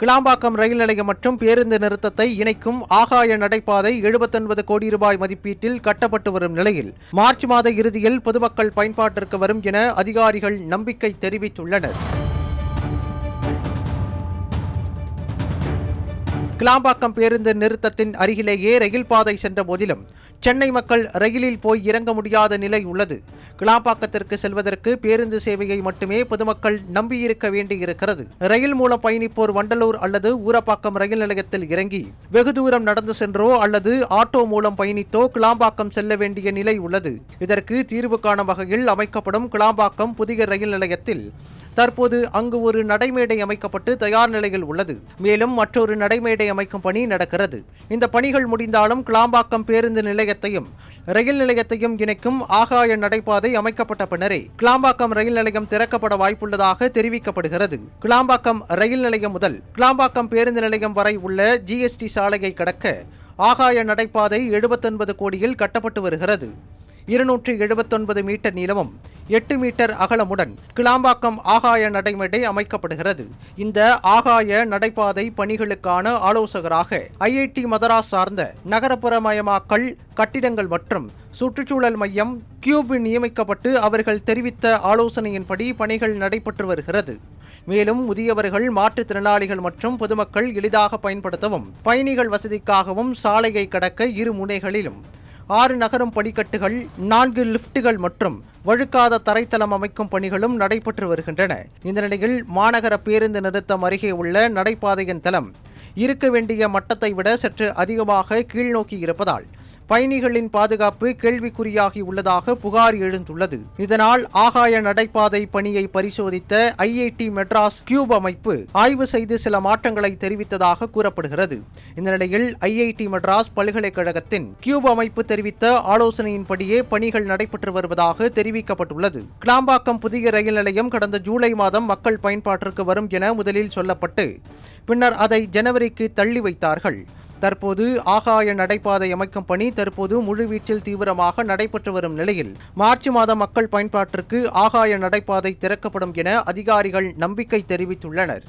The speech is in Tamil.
கிளாம்பாக்கம் ரயில் நிலையம் மற்றும் பேருந்து நிறுத்தத்தை இணைக்கும் ஆகாய நடைபாதை 79 கோடி ரூபாய் மதிப்பீட்டில் கட்டப்பட்டு வரும் நிலையில் மார்ச் மாத இறுதியில் பொதுமக்கள் பயன்பாட்டிற்கு வரும் என அதிகாரிகள் நம்பிக்கை தெரிவித்துள்ளனர். கிளாம்பாக்கம் பேருந்து நிறுத்தத்தின் அருகிலேயே ரயில் பாதை சென்ற போதிலும் சென்னை மக்கள் ரயிலில் போய் இறங்க முடியாத நிலை உள்ளது. கிளாம்பாக்கத்திற்கு செல்வதற்கு பேருந்து சேவையை மட்டுமே பொதுமக்கள் நம்பியிருக்க வேண்டியிருக்கிறது. ரயில் மூலம் பயணிப்போர் வண்டலூர் அல்லது ஊரப்பாக்கம் ரயில் நிலையத்தில் இறங்கி வெகு தூரம் நடந்து சென்றோ அல்லது ஆட்டோ மூலம் பயணித்தோ கிளாம்பாக்கம் செல்ல வேண்டிய நிலை உள்ளது. இதற்கு தீர்வு காணும் வகையில் அமைக்கப்படும் கிளாம்பாக்கம் புதிய ரயில் நிலையத்தில் தற்போது அங்கு ஒரு நடைமேடை அமைக்கப்பட்டு தயார் நிலையில் உள்ளது. மேலும் மற்றொரு நடைமேடை அமைக்கும் பணி நடக்கிறது. இந்த பணிகள் முடிந்தாலும் கிளாம்பாக்கம் பேருந்து நிலையத்தையும் ரயில் நிலையத்தையும் இணைக்கும் ஆகாய நடைபாதை அமைக்கப்பட்ட பின்னரே கிளாம்பாக்கம் ரயில் நிலையம் திறக்கப்பட வாய்ப்புள்ளதாக தெரிவிக்கப்படுகிறது. கிளாம்பாக்கம் ரயில் நிலையம் முதல் கிளாம்பாக்கம் பேருந்து நிலையம் வரை உள்ள GST சாலையை கடக்க ஆகாய நடைபாதை 79 கோடியில் கட்டப்பட்டு வருகிறது. 279 மீட்டர் நீளமும் 8 மீட்டர் அகலமுடன் கிளாம்பாக்கம் ஆகாய நடைமேடை அமைக்கப்படுகிறது. இந்த ஆகாய நடைபாதை பணிகளுக்கான ஆலோசகராக IIT மதராஸ் சார்ந்த நகரப்புறமயமாக்கல் கட்டிடங்கள் மற்றும் சுற்றுச்சூழல் மையம் கியூப் நியமிக்கப்பட்டு அவர்கள் தெரிவித்த ஆலோசனையின்படி பணிகள் நடைபெற்று வருகிறது. மேலும் முதியவர்கள், மாற்றுத்திறனாளிகள் மற்றும் பொதுமக்கள் எளிதாக பயன்படுத்தவும் பயணிகள் வசதிக்காகவும் சாலையை கடக்க இரு முனைகளிலும் 6 நகரும் படிக்கட்டுகள், 4 லிப்டுகள் மற்றும் வழுக்காத தரைத்தளம் அமைக்கும் பணிகளும் நடைபெற்று வருகின்றன. இந்த நிலையில் மாநகர பேருந்து நிறுத்தம் அருகே உள்ள நடைபாதையின் தளம் இருக்க வேண்டிய மட்டத்தை விட சற்று அதிகமாக கீழ்நோக்கி இருப்பதால் பயணிகளின் பாதுகாப்பு கேள்விக்குறியாகி உள்ளதாக புகார் எழுந்துள்ளது. இதனால் ஆகாய நடைபாதை பணியை பரிசோதித்த IIT மெட்ராஸ் கியூப் அமைப்பு ஆய்வு செய்து சில மாற்றங்களை தெரிவித்ததாக கூறப்படுகிறது. இந்த நிலையில் IIT மெட்ராஸ் பல்கலைக்கழகத்தின் கியூப் அமைப்பு தெரிவித்த ஆலோசனையின்படியே பணிகள் நடைபெற்று வருவதாக தெரிவிக்கப்பட்டுள்ளது. கிளாம்பாக்கம் புதிய ரயில் நிலையம் கடந்த ஜூலை மாதம் மக்கள் பயன்பாட்டிற்கு வரும் என முதலில் சொல்லப்பட்டு பின்னர் அதை ஜனவரிக்கு தள்ளி வைத்தார்கள். தற்போது ஆகாய நடைபாதை அமைக்கும் பணி தற்போது முழுவீச்சில் தீவிரமாக நடைபெற்று வரும் நிலையில் மார்ச் மாதம் மக்கள் பயன்பாட்டிற்கு ஆகாய நடைபாதை திறக்கப்படும் என அதிகாரிகள் நம்பிக்கை தெரிவித்துள்ளனர்.